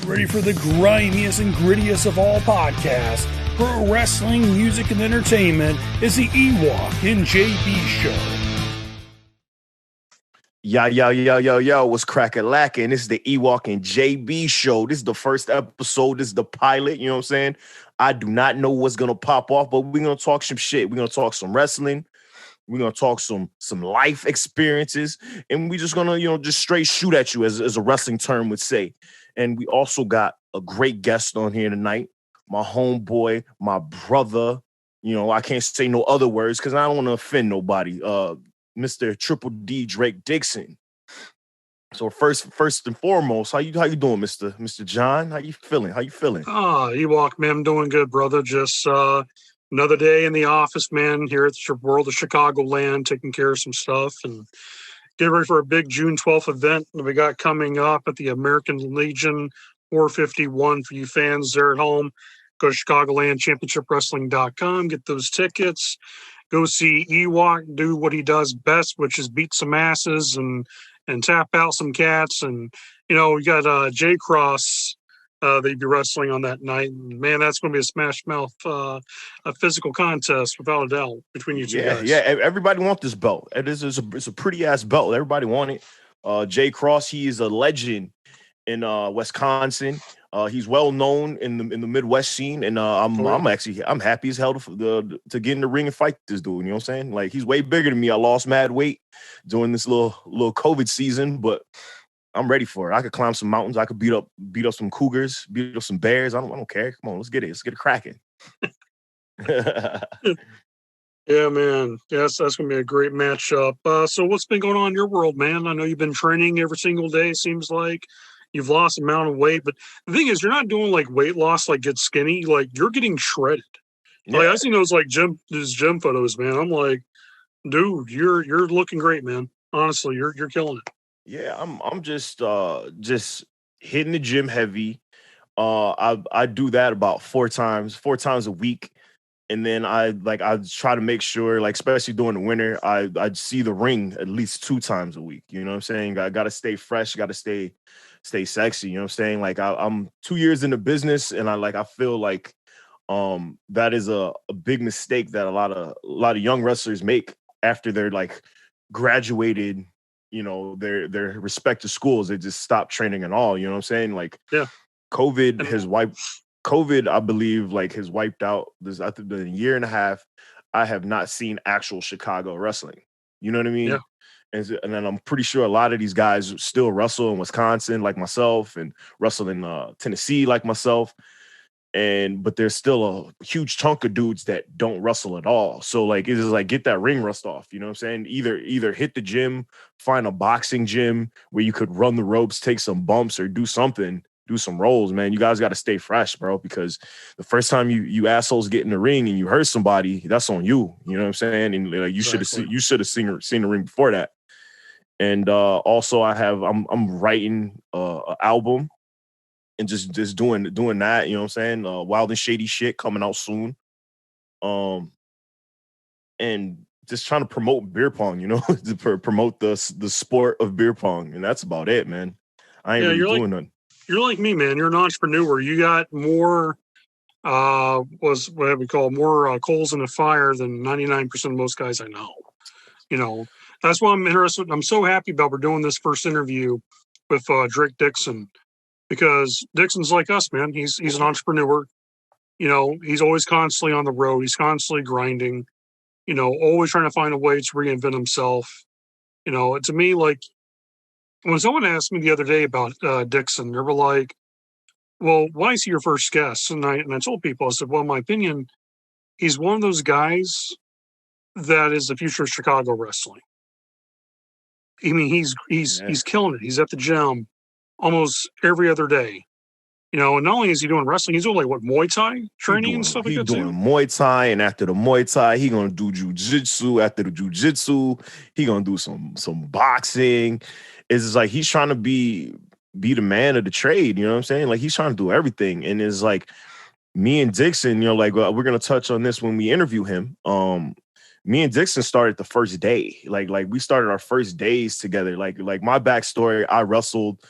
ready for the grimiest and grittiest of all podcasts, pro wrestling, music, and entertainment, is the Ewokk and JB Show. Yo, what's crackin'-lackin'? This is the Ewokk and JB Show. This is the first episode. This is the pilot, you know what I'm saying? I do not know what's going to pop off, but we're going to talk some shit. We're going to talk some wrestling. We're going to talk some life experiences, and we're just going to, just straight shoot at you, as a wrestling term would say. And we also got a great guest on here tonight, my homeboy, my brother. I can't say no other words because I don't want to offend nobody. Mr. Triple D Drake Dixon. So first and foremost, how you doing, Mr. John? How you feeling? Ewokk, man, I'm doing good, brother. Just another day in the office, man, here at the World of Chicagoland, taking care of some stuff and get ready for a big June 12th event that we got coming up at the American Legion 451 for you fans there at home. Go to ChicagolandChampionshipWrestling.com, get those tickets. Go see Ewokk do what he does best, which is beat some asses and tap out some cats. And, you got J-Cross they'd be wrestling on that night. And, man, that's going to be a smash mouth, a physical contest without a doubt between you two guys. Yeah, everybody wants this belt. It's a pretty-ass belt. Everybody want it. J-Cross, he is a legend in Wisconsin. He's well known in the Midwest scene, and I'm happy as hell to get in the ring and fight this dude. You know what I'm saying? Like, he's way bigger than me. I lost mad weight during this little COVID season, but I'm ready for it. I could climb some mountains. I could beat up some cougars, beat up some bears. I don't care. Come on, let's get it. Let's get it cracking. Yeah, man. Yes, that's gonna be a great matchup. So what's been going on in your world, man? I know you've been training every single day. Seems like you've lost a amount of weight, but the thing is, you're not doing like weight loss, like get skinny. Like, you're getting shredded. Yeah. Like, I see those gym photos, man. I'm like, dude, you're looking great, man. Honestly, you're killing it. Yeah, I'm just hitting the gym heavy. I do that about four times a week, and then I try to make sure, like, especially during the winter, I see the ring at least 2 times a week. You know what I'm saying? I gotta stay fresh, gotta stay sexy. You know what I'm saying? Like, I'm 2 years in the business, and I feel like that is a big mistake that a lot of young wrestlers make after they're like graduated, their respective schools. They just stop training at all. You know what I'm saying? Like, yeah, COVID, I believe, like, has wiped out this. I think in a year and a half, I have not seen actual Chicago wrestling. You know what I mean? Yeah. And then I'm pretty sure a lot of these guys still wrestle in Wisconsin like myself, and wrestle in Tennessee like myself. But there's still a huge chunk of dudes that don't wrestle at all. So, like, it's just like, get that ring rust off. You know what I'm saying? Either hit the gym, find a boxing gym where you could run the ropes, take some bumps, or do something, do some rolls, man. You guys got to stay fresh, bro, because the first time you assholes get in the ring and you hurt somebody, that's on you. You know what I'm saying? And like, you should have seen the ring before that. And also, I'm writing an album. And just doing that, you know what I'm saying? Wild and Shady shit coming out soon. And just trying to promote beer pong, to promote the sport of beer pong. And that's about it, man. I ain't really doing nothing. You're like me, man. You're an entrepreneur. You got more, more coals in the fire than 99% of most guys I know. That's why I'm interested. I'm so happy about we're doing this first interview with Drake Dixon. Because Dixon's like us, man. He's an entrepreneur. He's always constantly on the road. He's constantly grinding, always trying to find a way to reinvent himself. To me, like, when someone asked me the other day about Dixon, they were like, well, why is he your first guest? And I told people, I said, well, in my opinion, he's one of those guys that is the future of Chicago wrestling. I mean, he's killing it. He's at the gym almost every other day. And not only is he doing wrestling, he's doing Muay Thai training and stuff like that too. He's doing Muay Thai, and after the Muay Thai, he gonna do jiu-jitsu. After the jiu-jitsu, he gonna do some boxing. It's just like he's trying to be the man of the trade. You know what I'm saying? Like, he's trying to do everything. And it's like, me and Dixon, we're gonna touch on this when we interview him. Me and Dixon started the first day. Like we started our first days together. Like my backstory, I wrestled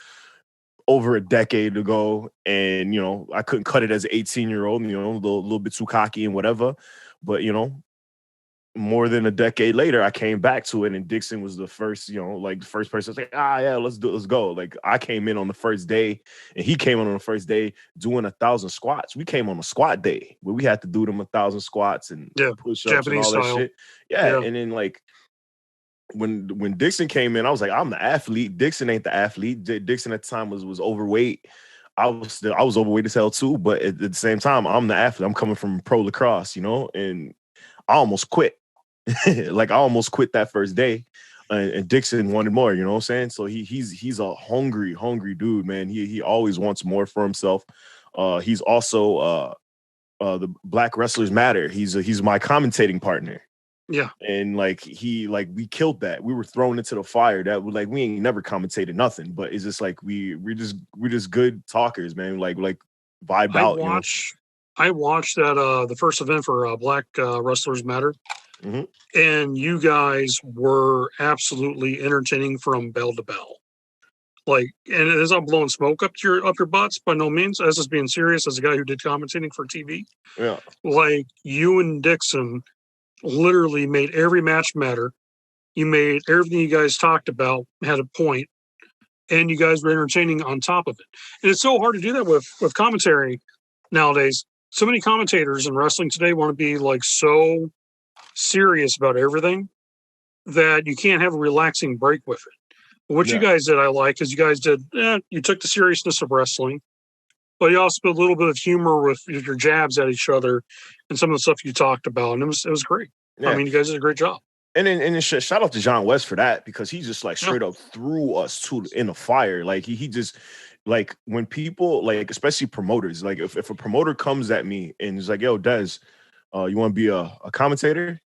over a decade ago, and I couldn't cut it as an 18-year-old, a little bit too cocky and whatever. But more than a decade later, I came back to it, and Dixon was the first, the first person to say, yeah, let's go. Like, I came in on the first day, and he came in on the first day doing 1,000 squats. We came on a squat day where we had to do them 1,000 squats and push-ups Japanese and all style. that shit. Yeah, and then like when Dixon came in, I was like, I'm the athlete. Dixon ain't the athlete. Dixon at the time was overweight. I was overweight as hell too, but at the same time, I'm the athlete. I'm coming from pro lacrosse, and I almost quit. Like, I almost quit that first day, and Dixon wanted more. You know what I'm saying? So he's a hungry dude, man. He always wants more for himself. He's also the Black Wrestlers Matter. He's my commentating partner. Yeah. And we killed that. We were thrown into the fire. That we ain't never commentated nothing, but it's just like we're just good talkers, man. Like vibe out. I watched that the first event for Black Wrestlers Matter. Mm-hmm. And you guys were absolutely entertaining from bell to bell. Like, and it is not blowing smoke up your butts by no means. As is being serious as a guy who did commentating for TV. Yeah. Like, you and Dixon literally made every match matter. You made everything you guys talked about had a point, and you guys were entertaining on top of it. And it's so hard to do that with commentary nowadays. So many commentators in wrestling today want to be like so serious about everything that you can't have a relaxing break with it. But what you guys did, I like, because you guys did, you took the seriousness of wrestling, but you also put a little bit of humor with your jabs at each other and some of the stuff you talked about, and it was great. Yeah. I mean, you guys did a great job. And then shout out to John West for that, because he just straight up threw us in the fire. Like he just, like, when people, especially promoters, if a promoter comes at me and is like, yo, Dez, you want to be a commentator?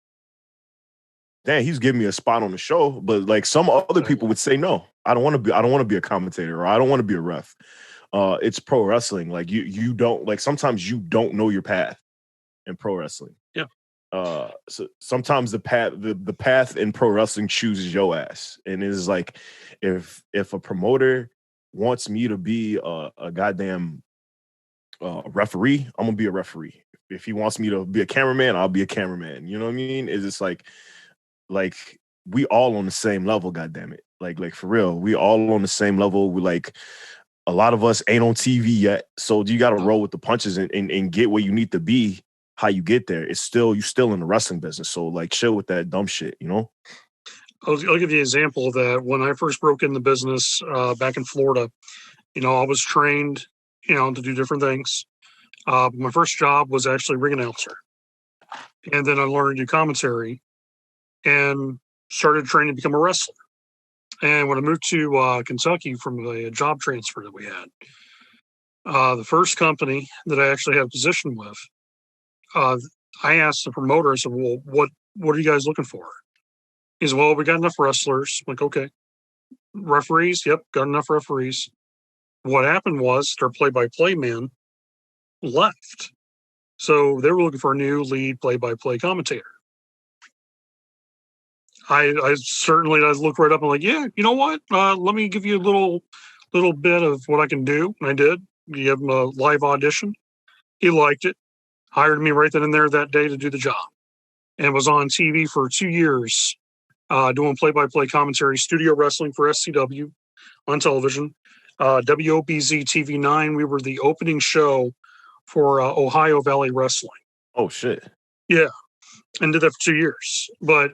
Damn, he's giving me a spot on the show. But some other people would say, no, I don't want to be a commentator, or I don't want to be a ref. It's pro wrestling. Like, you don't, sometimes you don't know your path in pro wrestling. Yeah. So sometimes the path in pro wrestling chooses your ass. And it's like, if a promoter wants me to be a goddamn referee, I'm gonna be a referee. If he wants me to be a cameraman, I'll be a cameraman. You know what I mean? It's just like we all on the same level, goddammit. Like for real, we all on the same level. We a lot of us ain't on TV yet, so you got to roll with the punches and get where you need to be. How you get there? You're still in the wrestling business, so chill with that dumb shit, I'll give you an example of that. When I first broke in the business back in Florida, I was trained, to do different things. My first job was actually ring announcer, and then I learned to do commentary, and started training to become a wrestler. And when I moved to Kentucky from the job transfer that we had, the first company that I actually had a position with, I asked the promoter, I said, well, what are you guys looking for? He said, well, we got enough wrestlers. I'm like, okay. Referees? Yep, got enough referees. What happened was their play-by-play man left. So they were looking for a new lead play-by-play commentator. I looked right up and like, yeah, you know what? Let me give you a little bit of what I can do. And I did. Give him a live audition. He liked it. Hired me right then and there that day to do the job. And was on TV for 2 years, doing play-by-play commentary, studio wrestling for SCW on television. WOBZ TV 9, we were the opening show for Ohio Valley Wrestling. Oh, shit. Yeah. And did that for 2 years. But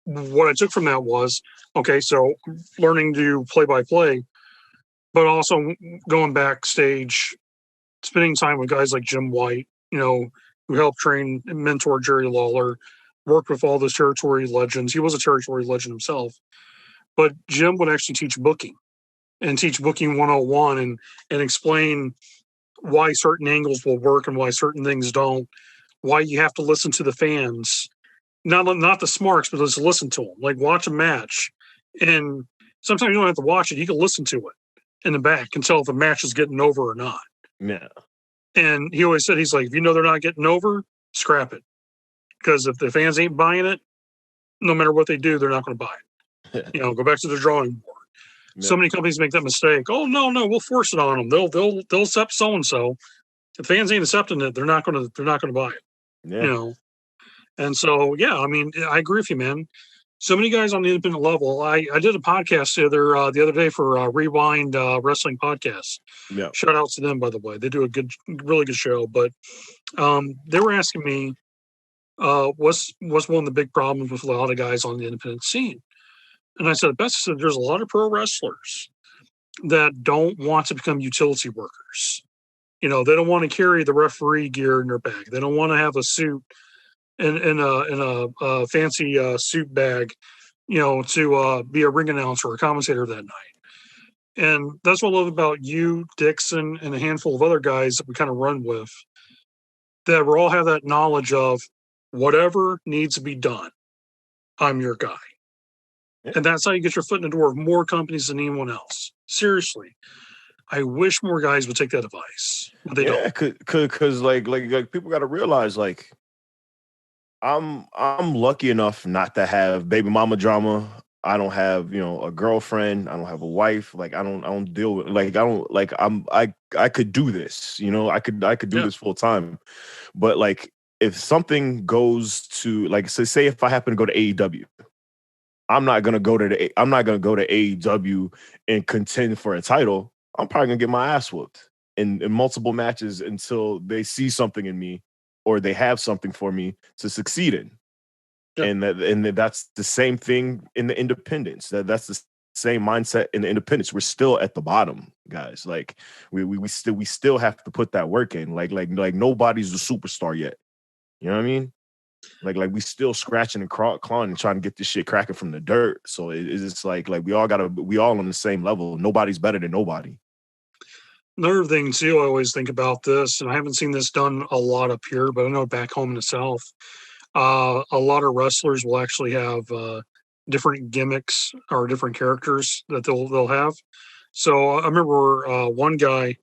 what I took from that was, okay, so learning to do play-by-play, but also going backstage, spending time with guys like Jim White, who helped train and mentor Jerry Lawler, worked with all those territory legends. He was a territory legend himself. But Jim would actually teach booking and teach booking 101 and explain why certain angles will work and why certain things don't, why you have to listen to the fans. Not the smarks, but just listen to them. Like, watch a match. And sometimes you don't have to watch it. You can listen to it in the back and tell if the match is getting over or not. Yeah. And he always said, he's like, if you know they're not getting over, scrap it. Because if the fans ain't buying it, no matter what they do, they're not going to buy it. Go back to the drawing board. So many companies make that mistake. Oh no, we'll force it on them. They'll accept so and so. If fans ain't accepting it, they're not gonna buy it. Yeah. You know. And so yeah, I mean, I agree with you, man. So many guys on the independent level. I did a podcast the other day for Rewind Wrestling Podcast. Yeah. Shout out to them, by the way. They do a really good show. But they were asking me, what's one of the big problems with a lot of guys on the independent scene? And I said, there's a lot of pro wrestlers that don't want to become utility workers. You know, they don't want to carry the referee gear in their bag. They don't want to have a suit in a fancy suit bag, you know, to be a ring announcer or a commentator that night. And that's what I love about you, Dixon, and a handful of other guys that we kind of run with, that we all have that knowledge of whatever needs to be done, I'm your guy. Yeah. And that's how you get your foot in the door of more companies than anyone else. Seriously. I wish more guys would take that advice. But they don't. Because like people got to realize, like, I'm lucky enough not to have baby mama drama. I don't have, you know, a girlfriend. I don't have a wife. Like, I don't deal with, like, I could do this, you know, I could do this full time. But like, if something goes to, like, say if I happen to go to AEW, I'm not gonna go to AEW and contend for a title. I'm probably gonna get my ass whooped in multiple matches until they see something in me or they have something for me to succeed in. Yeah. And that's the same thing in the independents. That's the same mindset in the independents. We're still at the bottom, guys. Like we still have to put that work in. Like nobody's a superstar yet. You know what I mean? Like we still scratching and clawing and trying to get this shit cracking from the dirt. So it's just like we all on the same level. Nobody's better than nobody. Another thing too, I always think about this, and I haven't seen this done a lot up here, but I know back home in the South, a lot of wrestlers will actually have different gimmicks or different characters that they'll have. So I remember one guy,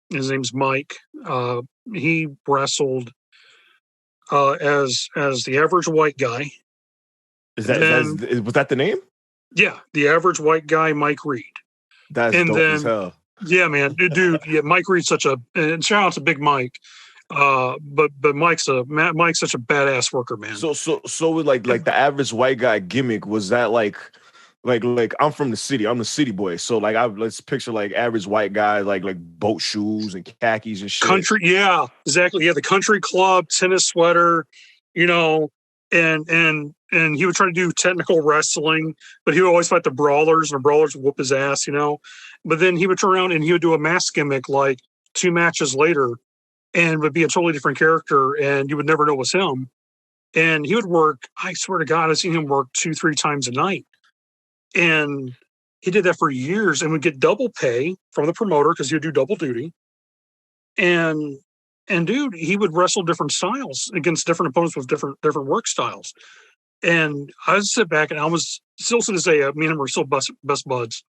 his name's Mike. He wrestled as the average white guy. Was that the name? Yeah, the average white guy, Mike Reed. That's dope as hell. Yeah, man, dude. Yeah, Mike Reed's and shout out to Big Mike. But Mike's such a badass worker, man. So with like the average white guy gimmick, was that like I'm from the city. I'm the city boy. So like let's picture like average white guy like boat shoes and khakis and shit. Country, yeah, exactly. Yeah, the country club, tennis sweater, you know, and he would try to do technical wrestling, but he would always fight the brawlers, and the brawlers would whoop his ass, you know. But then he would turn around and he would do a mask gimmick like 2 matches later, and would be a totally different character, and you would never know it was him. And he would work, I swear to God, I've seen him work 2-3 times a night. And he did that for years and would get double pay from the promoter because he would do double duty. And dude, he would wrestle different styles against different opponents with different work styles. And I would sit back, and I was still to this day, me and him were still best buds.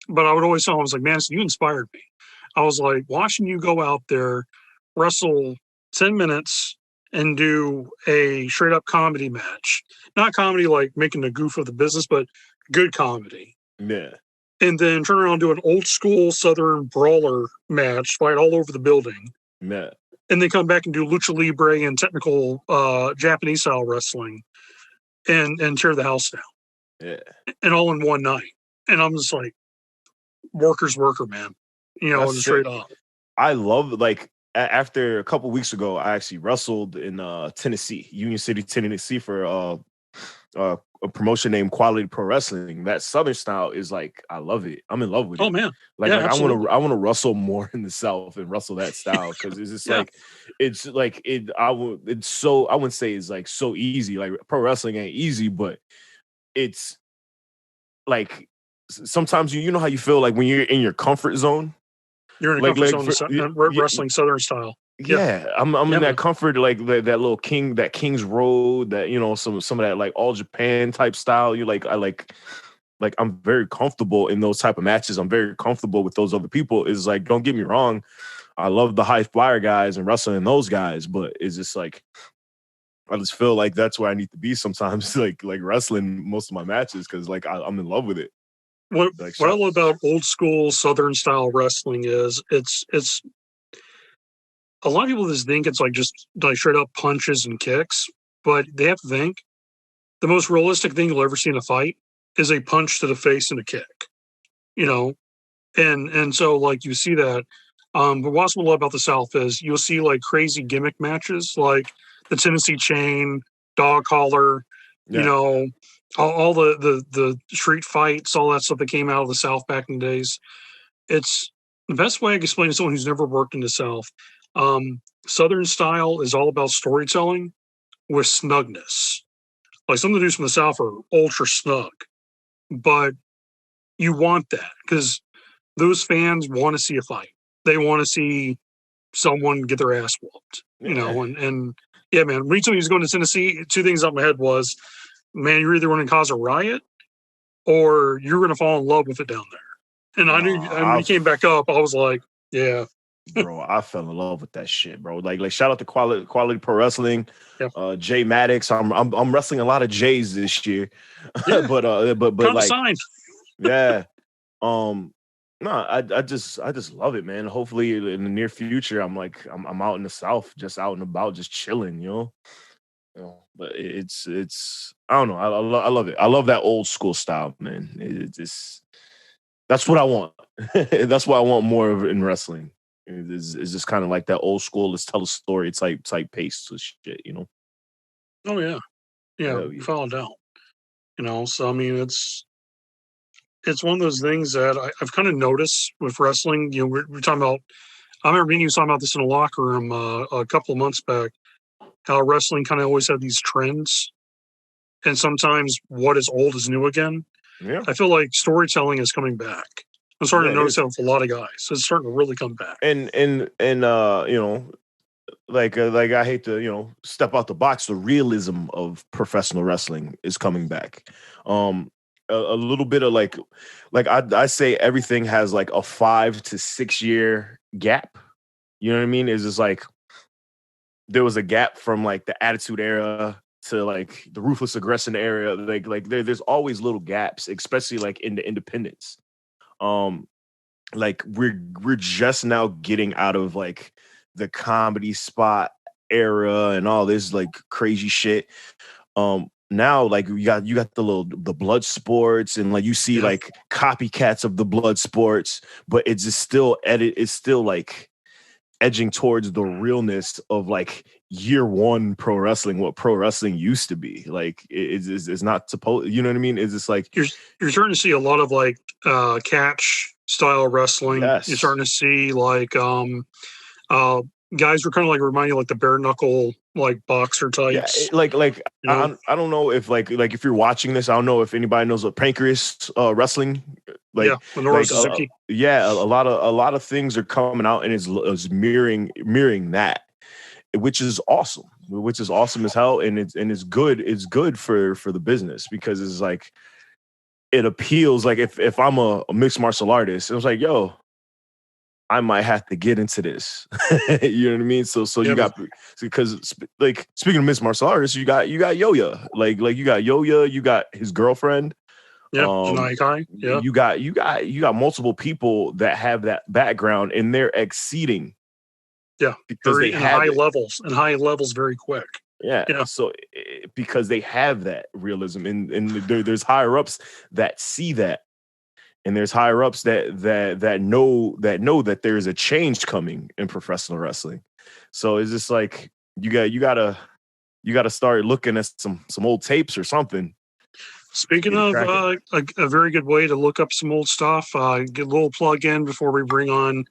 But I would always tell him, I was like, man, you inspired me. I was like, watching you go out there, wrestle 10 minutes and do a straight up comedy match. Not comedy like making a goof of the business, but good comedy. Yeah. And then turn around and do an old school Southern brawler match, fight all over the building. Yeah. And then come back and do lucha libre and technical Japanese style wrestling and tear the house down. Yeah. And all in one night. And I'm just like, worker's worker, man. You know, and straight up. I love, like, after a couple weeks ago, I actually wrestled in Tennessee, Union City, Tennessee, for a promotion named Quality Pro Wrestling. That Southern style is like, I love it. I'm in love with it. Oh man, like I want to wrestle more in the South and wrestle that style, because it's just I wouldn't say it's like so easy. Like, pro wrestling ain't easy, but it's like sometimes you know how you feel like when you're in your comfort zone. You're in a comfort zone, wrestling Southern style. Yeah, I'm in that comfort, like that little King's Road, that, you know, some of that like all Japan type style. I'm very comfortable in those type of matches. I'm very comfortable with those other people. Is like, don't get me wrong, I love the high flyer guys and wrestling those guys, but it's just like, I just feel like that's where I need to be sometimes, like wrestling most of my matches, because like I'm in love with it. what I love about old school Southern style wrestling is it's a lot of people just think it's like just like straight up punches and kicks, but they have to think the most realistic thing you'll ever see in a fight is a punch to the face and a kick, you know? And so like you see that. But what's what I love about the South is you'll see like crazy gimmick matches like the Tennessee Chain, Dog Collar, you know, all the street fights, all that stuff that came out of the South back in the days. It's the best way I can explain to someone who's never worked in the South. Southern style is all about storytelling with snugness. Like some of the dudes from the South are ultra snug, but you want that because those fans want to see a fight. They want to see someone get their ass whooped, you know, and yeah, man, when you told me he was going to Tennessee, two things up my head was, man, you're either going to cause a riot or you're going to fall in love with it down there. And I knew when he came back up, I was like, yeah. Bro, I fell in love with that shit, bro. Like shout out to Quality Pro Wrestling, Jay Maddox. I'm wrestling a lot of Jays this year, Yeah. but like, sign. yeah, no, I just love it, man. Hopefully in the near future, I'm out in the South, just out and about, just chilling, you know. But it's I don't know. I love it. I love that old school style, man. That's what I want. That's what I want more of in wrestling. It's just kind of like that old school, let's tell a story type pace to shit, you know. Oh yeah, without a doubt. You know, so I mean, it's one of those things that I've kind of noticed with wrestling. You know, we're talking about. I remember me and you talking about this in a locker room a couple of months back. How wrestling kind of always had these trends, and sometimes what is old is new again. Yeah, I feel like storytelling is coming back. I'm starting to notice that with a lot of guys. It's starting to really come back. And you know, like I hate to, you know, step out the box. The realism of professional wrestling is coming back. A little bit of like I say everything has like a 5 to 6 year gap. You know what I mean? It's just like there was a gap from like the Attitude Era to like the Ruthless Aggression era. Like there's always little gaps, especially like in the independents. Like we're just now getting out of like the comedy spot era and all this like crazy shit. Now like you got the blood sports and like you see like copycats of the blood sports, but it's just still it's still like edging towards the realness of like year one pro wrestling, what pro wrestling used to be. Like it's not supposed, you know what I mean? It's just like you're starting to see a lot of like catch style wrestling. Yes. You're starting to see like guys were kind of like reminding you like the bare knuckle like boxer types. Yeah, like you know? I don't know if like if you're watching this, I don't know if anybody knows what pancreas wrestling. Like, Minoru Suzuki. A lot of things are coming out and is mirroring that, which is awesome. Which is awesome as hell, and it's good. It's good for the business because it's like it appeals. Like if I'm a mixed martial artist, it was like, yo, I might have to get into this. You know what I mean? So you got, because like speaking of mixed martial artists, you got Yoya, like you got Yoya, you got his girlfriend. Janai Kai. Yeah. You got multiple people that have that background and they're exceeding. Yeah. Because they have high levels very quick. Yeah. So because they have that realism and there's higher ups that see that. And there's higher ups that know that there's a change coming in professional wrestling. So it's just like you gotta start looking at some old tapes or something. Speaking of a very good way to look up some old stuff, get a little plug in before we bring on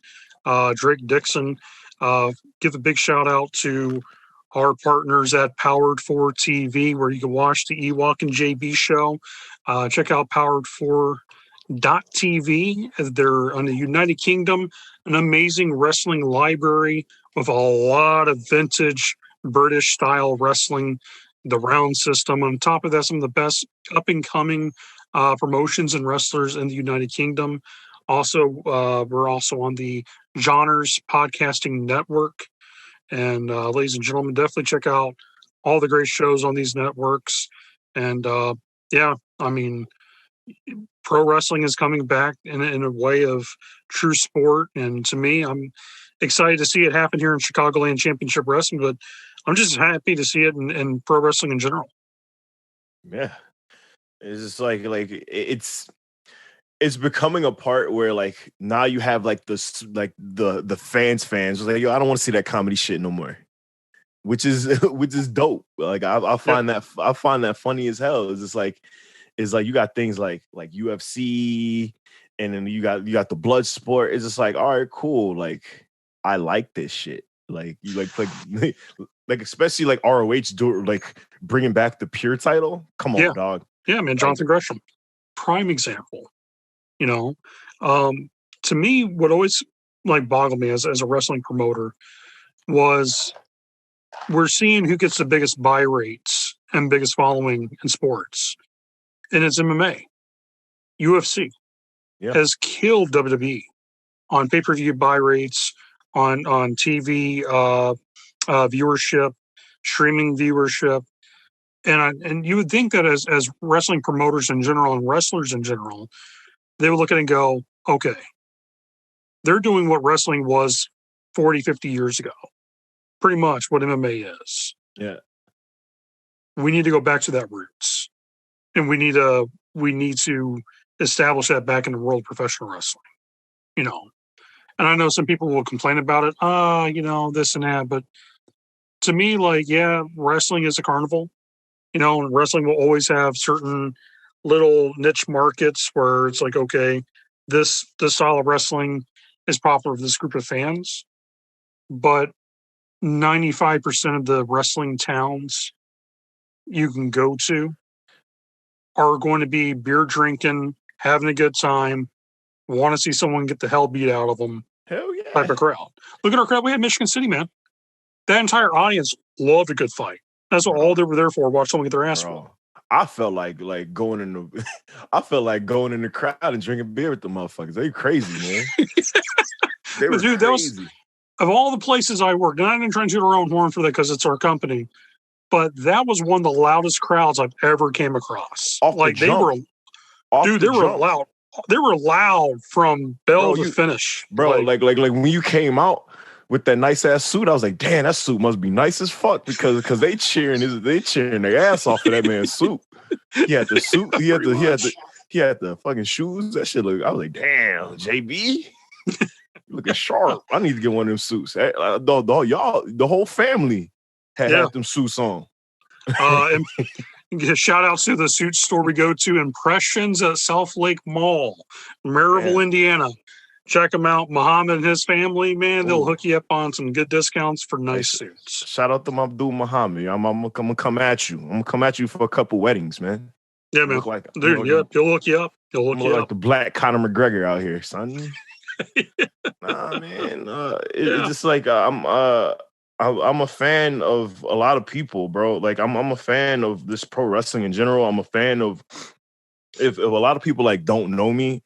Drake Dixon. Give a big shout out to our partners at Powered 4 TV, where you can watch the Ewokk and JB Show. Check out Powered 4 .tv. They're on the United Kingdom, an amazing wrestling library with a lot of vintage British style wrestling, the round system. On top of that, some of the best up and coming promotions and wrestlers in the United Kingdom. Also, we're also on the Genres Podcasting Network. And ladies and gentlemen, definitely check out all the great shows on these networks. And I mean, pro wrestling is coming back in a way of true sport. And to me, I'm excited to see it happen here in Chicagoland Championship Wrestling, but I'm just happy to see it in pro wrestling in general. Yeah. It's just like it's becoming a part where like now you have like this like the fans like, yo, I don't want to see that comedy shit no more. Which is dope. Like I find that funny as hell. It's like you got things like UFC, and then you got the blood sport. It's just like, all right, cool. Like I like this shit. Like you like especially like ROH like bringing back the pure title. Come on, dog. Yeah, man. Jonathan Gresham, prime example. You know, to me, what always like boggled me as a wrestling promoter was we're seeing who gets the biggest buy rates and biggest following in sports, and it's MMA. UFC has killed WWE on pay-per-view buy rates, on TV viewership, streaming viewership, and you would think that as wrestling promoters in general and wrestlers in general, they would look at it and go, okay, they're doing what wrestling was 40, 50 years ago. Pretty much what MMA is. Yeah. We need to go back to that roots. And we need to establish that back in the world of professional wrestling. You know. And I know some people will complain about it, this and that, but to me, like, yeah, wrestling is a carnival. You know, and wrestling will always have certain little niche markets where it's like, okay, this style of wrestling is popular with this group of fans, but 95% of the wrestling towns you can go to are going to be beer drinking, having a good time, want to see someone get the hell beat out of them. Hell yeah. Type of crowd. Look at our crowd. We had Michigan City, man. That entire audience loved a good fight. That's all they were there for. Watch someone get their ass whooped. I felt like going in the I felt like going in the crowd and drinking beer with the motherfuckers. They crazy, man. They were crazy. That was, of all the places I worked, and I didn't try and shoot our own horn for that because it's our company, but that was one of the loudest crowds I've ever came across. They were loud. They were loud from bell to finish. Bro, like when you came out with that nice ass suit, I was like, damn, that suit must be nice as fuck because they cheering their ass off of that man's suit. He had the suit, he had the fucking shoes. That shit look. I was like, damn, JB, looking sharp. I need to get one of them suits. The whole family had them suits on. And shout outs to the suit store we go to, Impressions at South Lake Mall, Maryville, Indiana. Check them out. Muhammad and his family, man, they'll hook you up on some good discounts for nice suits. Shout out to my dude Muhammad. I'm gonna come at you. I'm gonna come at you for a couple weddings, man. Yeah, man. He'll hook you up. He'll hook you up. Like the black Conor McGregor out here, son. Nah, man. It's just like I'm a fan of a lot of people, bro. Like I'm a fan of this pro wrestling in general. I'm a fan of if a lot of people like don't know me,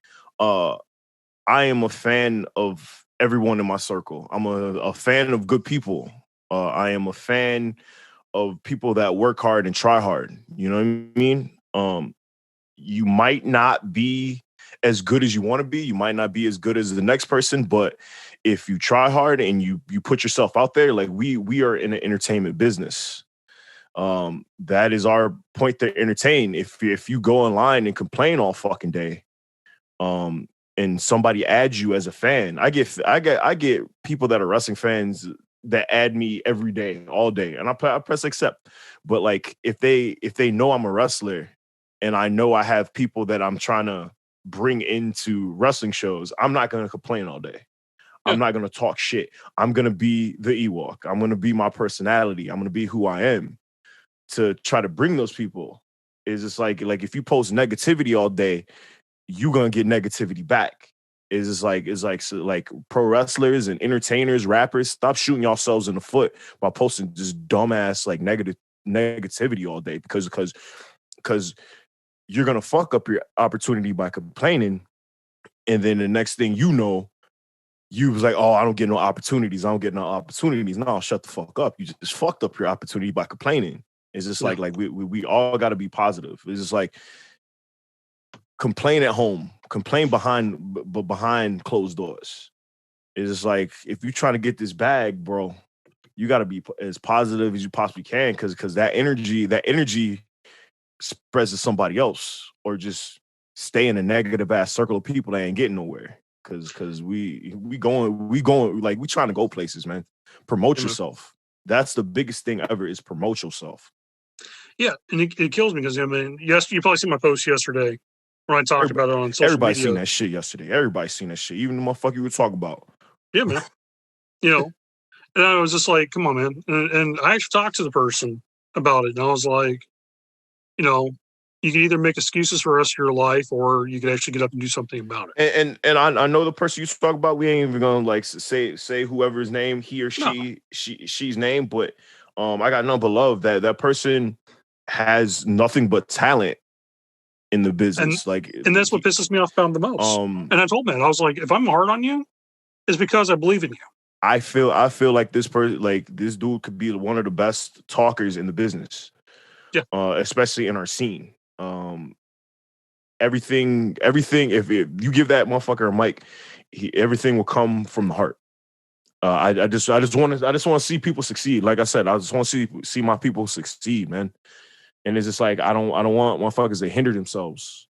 I am a fan of everyone in my circle. I'm a fan of good people. I am a fan of people that work hard and try hard. You know what I mean? You might not be as good as you want to be. You might not be as good as the next person, but if you try hard and you put yourself out there, like we are in an entertainment business. That is our point to entertain. If you go online and complain all fucking day, and somebody adds you as a fan, I get people that are wrestling fans that add me every day, all day, and I press accept. But like if they know I'm a wrestler and I know I have people that I'm trying to bring into wrestling shows, I'm not going to complain all day. I'm not going to talk shit. I'm going to be the Ewokk. I'm going to be my personality. I'm going to be who I am to try to bring those people. It's just like if you post negativity all day, you're going to get negativity back. It's like pro wrestlers and entertainers, rappers, stop shooting yourselves in the foot by posting just dumbass like negativity all day because you're going to fuck up your opportunity by complaining. And then the next thing you know, you was like, oh, I don't get no opportunities. I don't get no opportunities. No, shut the fuck up. You just fucked up your opportunity by complaining. It's just like we all got to be positive. It's just like complain at home, complain behind closed doors. It's just like, if you're trying to get this bag, bro, you got to be as positive as you possibly can, because that energy spreads to somebody else, or just stay in a negative ass circle of people that ain't getting nowhere. Because we going like, we trying to go places, man. Promote yourself. That's the biggest thing ever, is promote yourself. Yeah, and it kills me because, I mean, yes, you probably seen my post yesterday when I talked about it on social Everybody media. seen that shit yesterday. Everybody seen that shit. Even the motherfucker you were talking about. Yeah, man. You know, and I was just like, come on, man. And I actually talked to the person about it, and I was like, you know, you can either make excuses for the rest of your life, or you could actually get up and do something about it. And I know the person you talk about. We ain't even gonna like say whoever's name, he or she's name, but I got nothing but love. That person has nothing but talent in the business. And that's what pisses me off about the most. And I told him, I was like, if I'm hard on you, it's because I believe in you. I feel like this person, like this dude, could be one of the best talkers in the business. Yeah. Especially in our scene. Everything. If you give that motherfucker a mic, everything will come from the heart. I just want to see people succeed. Like I said, I just want to see my people succeed, man. And it's just like, I don't want motherfuckers to hinder themselves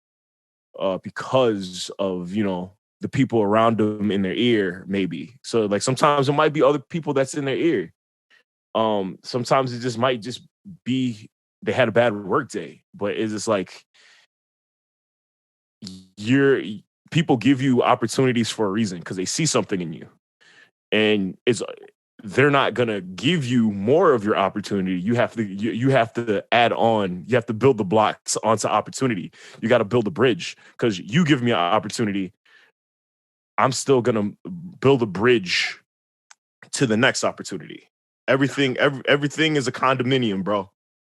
because of, you know, the people around them in their ear, maybe. So like, sometimes it might be other people that's in their ear. Sometimes it just might just be they had a bad work day, but it's just like, people give you opportunities for a reason, because they see something in you, and they're not gonna give you more of your opportunity. You have to add on. You have to build the blocks onto opportunity. You got to build a bridge, because you give me an opportunity, I'm still gonna build a bridge to the next opportunity. Everything is a condominium, bro.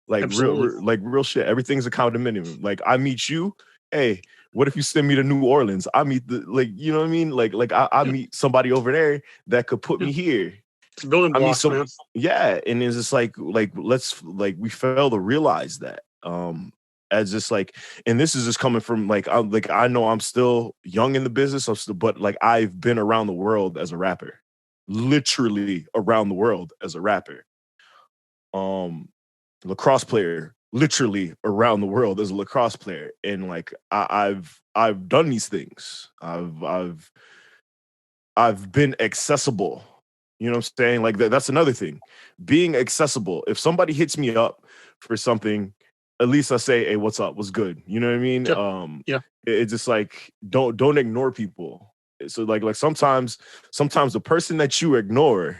Like real shit. Everything's a condominium. Like, I meet you. Hey, what if you send me to New Orleans? I meet you know what I mean? Like I meet somebody over there that could put me here. It's building blocks, man. Yeah, and it's just like we fail to realize that. As just like, and this is just coming from I know I'm still young in the business, but like, I've been around the world as a rapper, literally around the world as a rapper. Lacrosse player, literally around the world as a lacrosse player, and like I've done these things. I've been accessible. You know what I'm saying? Like that's another thing. Being accessible. If somebody hits me up for something, at least I say, "Hey, what's up? What's good?" You know what I mean? Yeah. It's just like, don't ignore people. So like sometimes the person that you ignore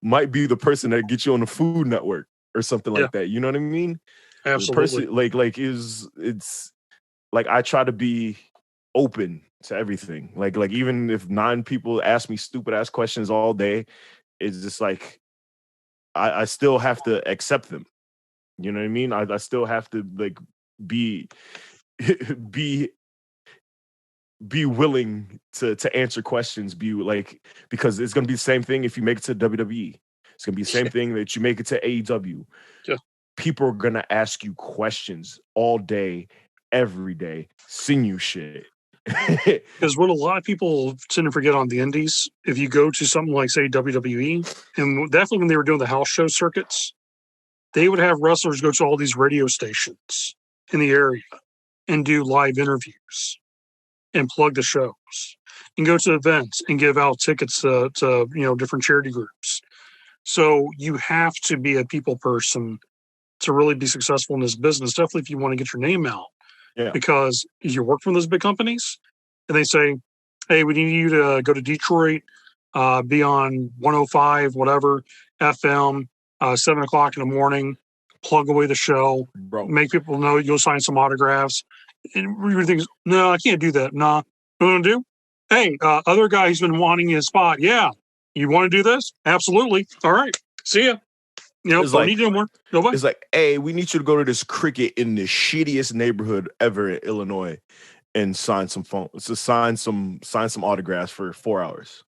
might be the person that gets you on the Food Network or something like that. You know what I mean? Absolutely. The person, it's like, I try to be open to everything. Like even if 9 people ask me stupid ass questions all day, it's just like, I still have to accept them. You know what I mean? I still have to like be willing to answer questions, because it's gonna be the same thing if you make it to WWE. It's gonna be the same thing that you make it to AEW. Yeah. People are gonna ask you questions all day, every day, sing you shit. Because what a lot of people tend to forget on the indies, if you go to something like, say, WWE, and definitely when they were doing the house show circuits, they would have wrestlers go to all these radio stations in the area and do live interviews and plug the shows and go to events and give out tickets to different charity groups. So you have to be a people person to really be successful in this business, definitely if you want to get your name out. Yeah. Because you work for those big companies and they say, hey, we need you to go to Detroit, be on 105, whatever, FM, 7 o'clock in the morning, plug away the show, make people know, you'll sign some autographs. And you think, no, I can't do that. Nah, what do you want to do? Hey, other guy who's been wanting his spot. Yeah. You want to do this? Absolutely. All right. See ya. Don't need no more. Go back. It's like, hey, we need you to go to this cricket in the shittiest neighborhood ever in Illinois and sign some autographs for 4 hours.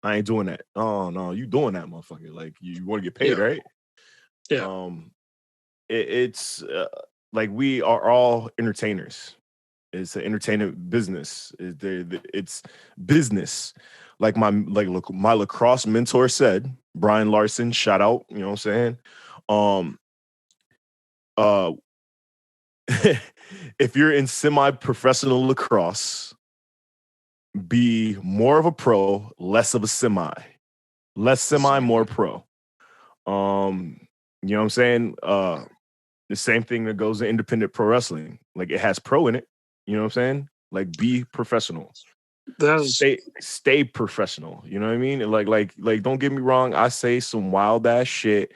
I ain't doing that. Oh no, you doing that, motherfucker. Like, you want to get paid, right? Yeah. It's like, we are all entertainers. It's an entertainment business. It's business. Like my lacrosse mentor said, Brian Larson, shout out, you know what I'm saying? Uh if you're in semi-professional lacrosse, be more of a pro, less of a semi. Less semi, more pro. You know what I'm saying? The same thing that goes to independent pro wrestling. Like it has pro in it. You know what I'm saying? Like be professional. Stay professional. You know what I mean? Like don't get me wrong. I say some wild ass shit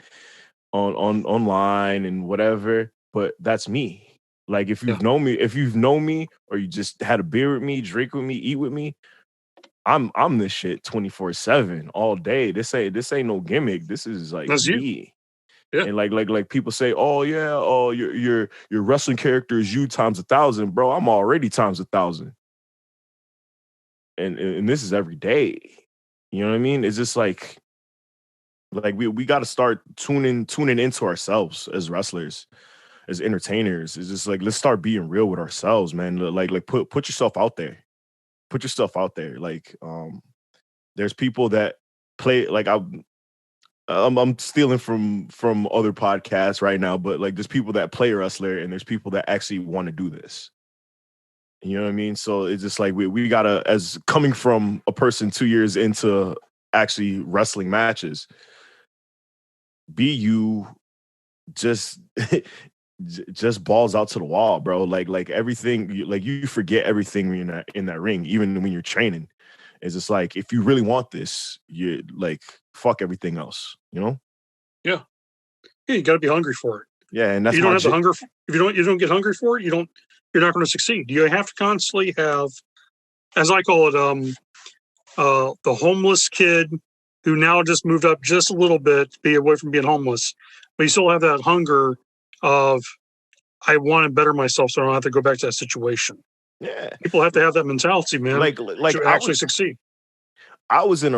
on online and whatever, but that's me. Like if you've known me or you just had a beer with me, drink with me, eat with me, I'm this shit 24/7 all day. This ain't no gimmick. This is like that's me. You. Yeah. And like people say, oh yeah, oh your wrestling character is you times 1,000, bro. I'm already times 1,000. And this is every day. You know what I mean? It's just like we got to start tuning into ourselves as wrestlers, as entertainers. It's just like let's start being real with ourselves, man. Like put yourself out there. Put yourself out there. Like there's people that play like I'm stealing from other podcasts right now, but like there's people that play wrestler and there's people that actually want to do this. You know what I mean? So it's just like we gotta, as coming from a person 2 years into actually wrestling matches, be you just just balls out to the wall, bro. Like everything, you forget everything when you're in that ring, even when you're training. It's just like if you really want this, you like fuck everything else, you know? Yeah, you got to be hungry for it. Yeah, and that's you don't have the hunger. If you don't get hungry for it, you're not going to succeed. You have to constantly have, as I call it, the homeless kid who now just moved up just a little bit to be away from being homeless, but you still have that hunger of I want to better myself, so I don't have to go back to that situation. Yeah, people have to have that mentality, man. Like to actually succeed. I was in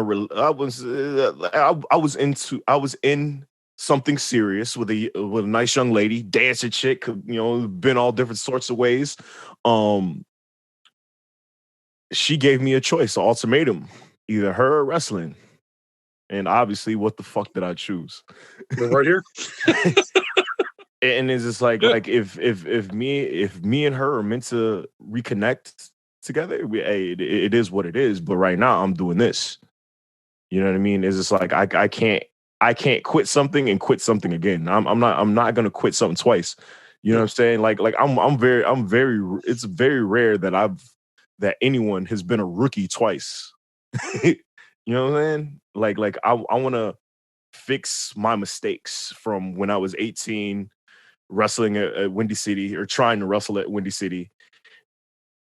something serious with a nice young lady, dancer chick, you know, been all different sorts of ways. She gave me a choice, an ultimatum, either her or wrestling. And obviously, what the fuck did I choose? We're right here. And it's just like if me and her are meant to reconnect together, it is what it is. But right now, I'm doing this. You know what I mean? It's just like I can't quit something and quit something again. I'm not gonna quit something twice. You know what I'm saying? Like I'm very. It's very rare that anyone has been a rookie twice. You know what I'm saying? Like I want to fix my mistakes from when I was 18, wrestling at Windy City or trying to wrestle at Windy City,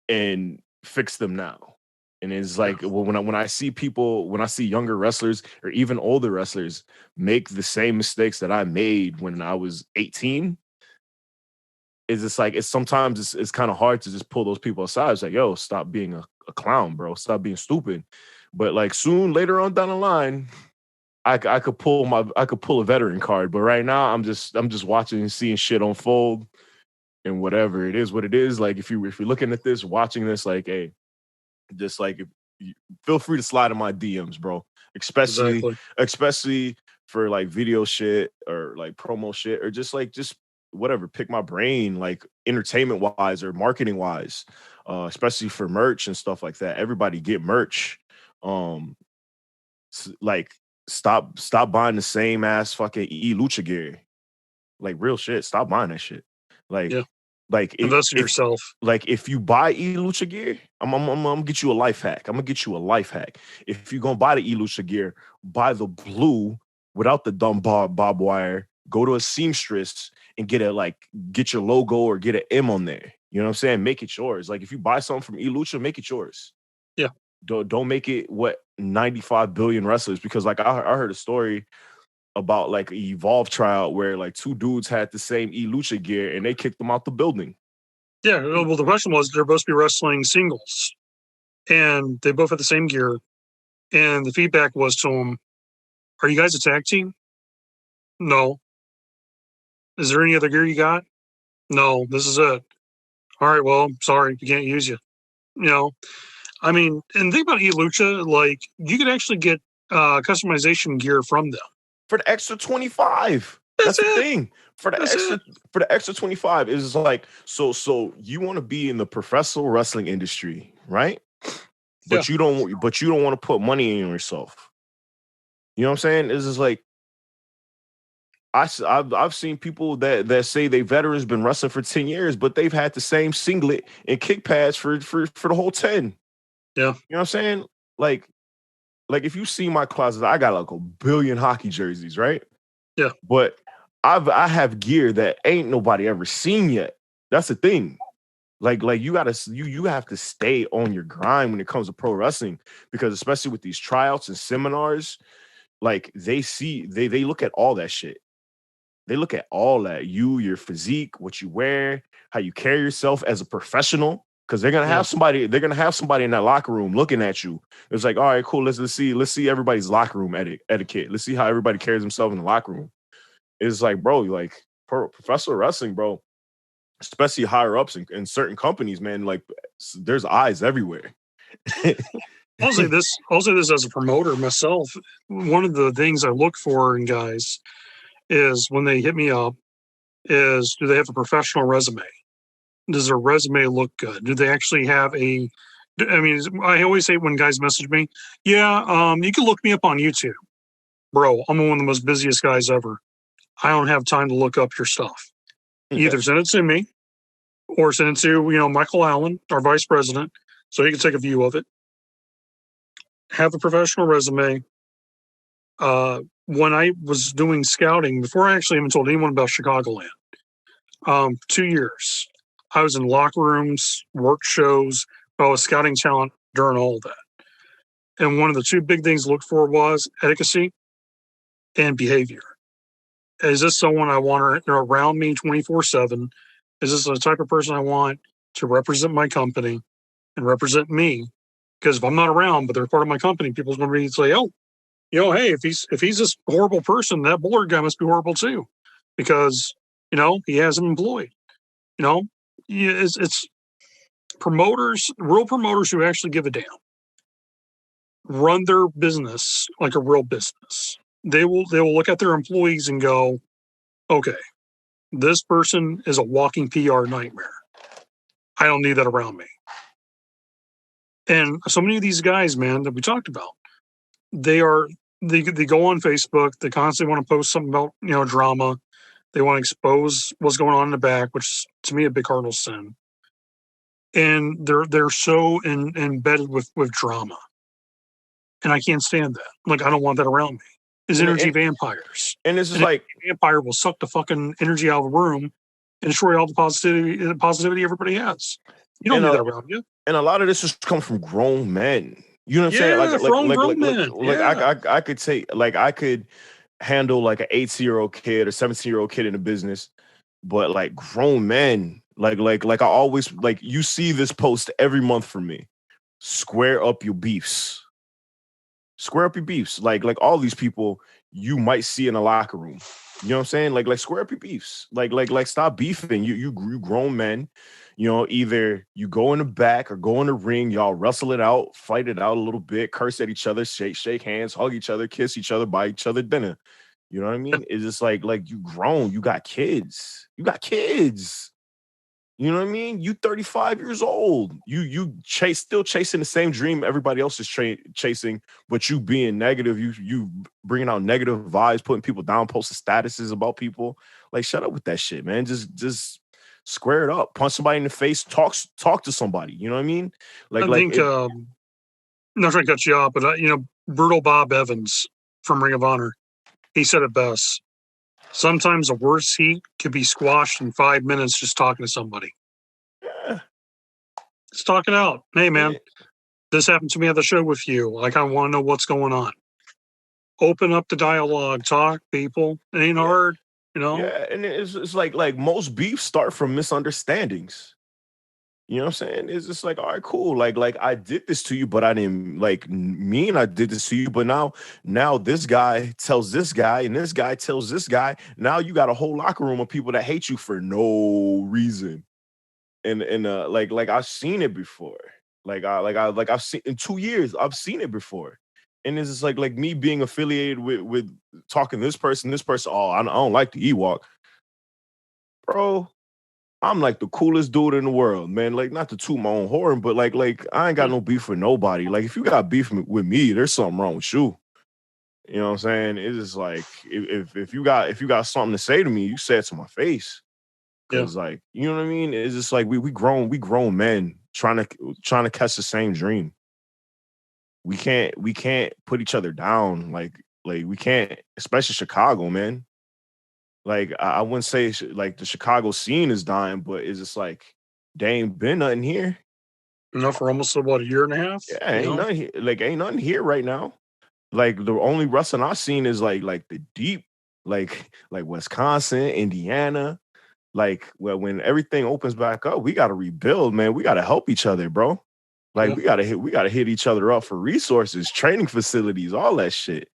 and fix them now. And it's like when I see younger wrestlers or even older wrestlers make the same mistakes that I made when I was 18, it's just like it's kind of hard to just pull those people aside. It's like, yo, stop being a clown, bro. Stop being stupid. But like soon later on down the line, I could pull a veteran card. But right now I'm just watching and seeing shit unfold and whatever. It is what it is. Like if you're looking at this, watching this, like, hey, just like feel free to slide in my DMs, bro. Especially for like video shit or like promo shit or just whatever. Pick my brain, like entertainment wise or marketing wise, especially for merch and stuff like that. Everybody get merch. Like stop buying the same ass fucking Lucha gear. Like real shit. Stop buying that shit. Like. Yeah. Like invest in yourself. Like if you buy Lucha gear, I'm gonna get you a life hack. If you're gonna buy the Lucha gear, buy the blue without the dumb bob wire. Go to a seamstress and get your logo or get an M on there. You know what I'm saying? Make it yours. Like if you buy something from Lucha, make it yours. Yeah. Don't make it what 95 billion wrestlers, because like I heard a story about like an Evolve tryout where like two dudes had the same Lucha gear and they kicked them out the building. Yeah, well, the question was they're supposed to be wrestling singles, and they both had the same gear. And the feedback was to them, "Are you guys a tag team? No. Is there any other gear you got? No. This is it. all right, well, sorry, we can't use you. You know, I mean, and think about eLucha, like you could actually get customization gear from them. For the extra 25. That's the thing. For the extra 25 is like, so you want to be in the professional wrestling industry, right? But you don't want to put money in yourself. You know what I'm saying? It's just like I've seen people that say they veterans been wrestling for 10 years, but they've had the same singlet and kick pads for the whole 10. Yeah. You know what I'm saying? Like if you see my closet, I got like a billion hockey jerseys, right? Yeah. But I have gear that ain't nobody ever seen yet. That's the thing. Like you have to stay on your grind when it comes to pro wrestling, because especially with these tryouts and seminars, like they look at all that shit. They look at all that, your physique, what you wear, how you carry yourself as a professional, because they're gonna have somebody in that locker room looking at you. It's like, all right, cool. Let's see everybody's locker room etiquette. Let's see how everybody carries themselves in the locker room. It's like, bro, like professional wrestling, bro, especially higher ups in certain companies, man. Like, there's eyes everywhere. I'll say this as a promoter myself. One of the things I look for in guys is when they hit me up is, do they have a professional resume? Does their resume look good? Do they actually have I always say when guys message me, you can look me up on YouTube. Bro, I'm one of the most busiest guys ever. I don't have time to look up your stuff. Either send it to me or send it to, Michael Allen, our vice president, so he can take a view of it. Have a professional resume. When I was doing scouting, before I actually even told anyone about Chicagoland, 2 years, I was in locker rooms, work shows, I was scouting talent during all of that. And one of the two big things to look for was etiquette and behavior. Is this someone I want around me 24/7? Is this the type of person I want to represent my company and represent me? Because if I'm not around, but they're part of my company, people's going to be say, oh, hey, if he's this horrible person, that Bullard guy must be horrible too, because he has him employed. It's promoters, real promoters who actually give a damn, run their business like a real business. They will look at their employees and go, okay, this person is a walking PR nightmare. I don't need that around me. And so many of these guys, man, that we talked about, they go on Facebook. They constantly want to post something about, drama. They want to expose what's going on in the back, which is, to me, a big cardinal sin. And they're so embedded with drama. And I can't stand that. Like, I don't want that around me. It's energy vampires. And this is like, a vampire will suck the fucking energy out of the room and destroy all the positivity everybody has. You don't need that around you. And a lot of this just comes from grown men. You know what I'm saying? I could say, like, I could handle like an 18-year-old kid or 17-year-old kid in a business, but like grown men, like I always, like, you see this post every month from me. Square up your beefs. Square up your beefs. Like all these people you might see in a locker room. You know what I'm saying? Like square up your beefs. Like stop beefing. You grown men. Either you go in the back or go in the ring, y'all wrestle it out, fight it out a little bit, curse at each other, shake hands, hug each other, kiss each other, buy each other dinner. You know what I mean? It's just like you grown, you got kids. You got kids. You know what I mean? You 35 years old. You still chasing the same dream everybody else is chasing, but you being negative, you bringing out negative vibes, putting people down, posting statuses about people. Like, shut up with that shit, man. Just square it up, punch somebody in the face, talk to somebody. You know what I mean? I'm not trying to cut you off, but Brutal Bob Evans from Ring of Honor, he said it best. Sometimes the worst heat could be squashed in 5 minutes just talking to somebody. Yeah. Just talk it out. Hey, man, this happened to me at the show with you. Like, I want to know what's going on. Open up the dialogue. Talk, people. It ain't hard. Yeah, and it's like most beefs start from misunderstandings. You know what I'm saying? It's just like, all right, cool. Like I did this to you, but I didn't mean I did this to you. But now this guy tells this guy, and this guy tells this guy. Now you got a whole locker room of people that hate you for no reason. and like I've seen it before. I've seen in 2 years, I've seen it before. And it's just like me being affiliated with talking to this person, oh, I don't like the Ewokk. Bro, I'm like the coolest dude in the world, man. Like, not to toot my own horn, but like I ain't got no beef with nobody. Like, if you got beef with me, there's something wrong with you. You know what I'm saying? It's just like if you got something to say to me, you say it to my face. Cause like, you know what I mean? It's just like we grown men trying to catch the same dream. We can't put each other down. Like we can't, especially Chicago, man. Like I wouldn't say like the Chicago scene is dying, but it's just like there ain't been nothing here. No, for almost about a year and a half. Yeah, ain't nothing here. Like ain't nothing here right now. Like the only wrestling I've seen is like the deep, like Wisconsin, Indiana. Like, well, when everything opens back up, we got to rebuild, man. We got to help each other, bro. Like we got to hit each other up for resources, training facilities, all that shit.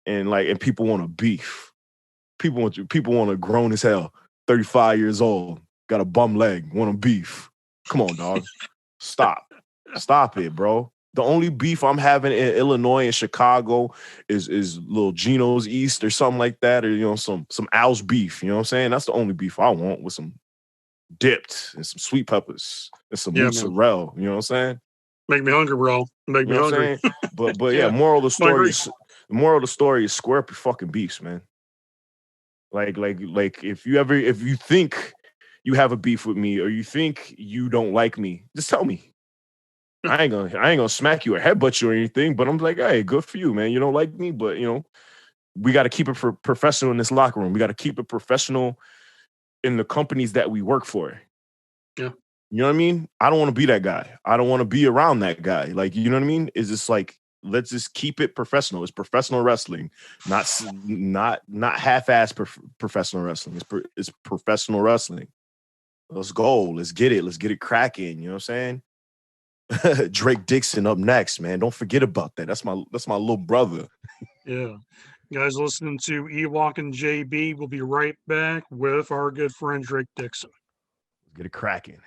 And people want to beef. People want to grown as hell, 35 years old, got a bum leg, want to beef. Come on, dog. Stop it, bro. The only beef I'm having in Illinois and Chicago is little Gino's East or something like that, or some Al's beef. You know what I'm saying? That's the only beef I want, with some dipped and some sweet peppers and some mozzarella. You know what I'm saying? Make me hungry, bro. Make me hungry. But yeah, moral of the story is square up your fucking beefs, man. Like if you think you have a beef with me or you think you don't like me, just tell me. I ain't gonna smack you or headbutt you or anything, but I'm like, hey, good for you, man. You don't like me, but we got to keep it professional in this locker room. We got to keep it professional in the companies that we work for. Yeah. You know what I mean? I don't want to be that guy. I don't want to be around that guy. Like, you know what I mean? It's just like, let's just keep it professional. It's professional wrestling, not half-ass professional wrestling. It's professional wrestling. Let's go. Let's get it cracking. You know what I'm saying? Drake Dixon up next, man. Don't forget about that. That's my little brother. Yeah. Guys, listening to Ewokk and JB. We'll be right back with our good friend Drake Dixon. Let's get it cracking.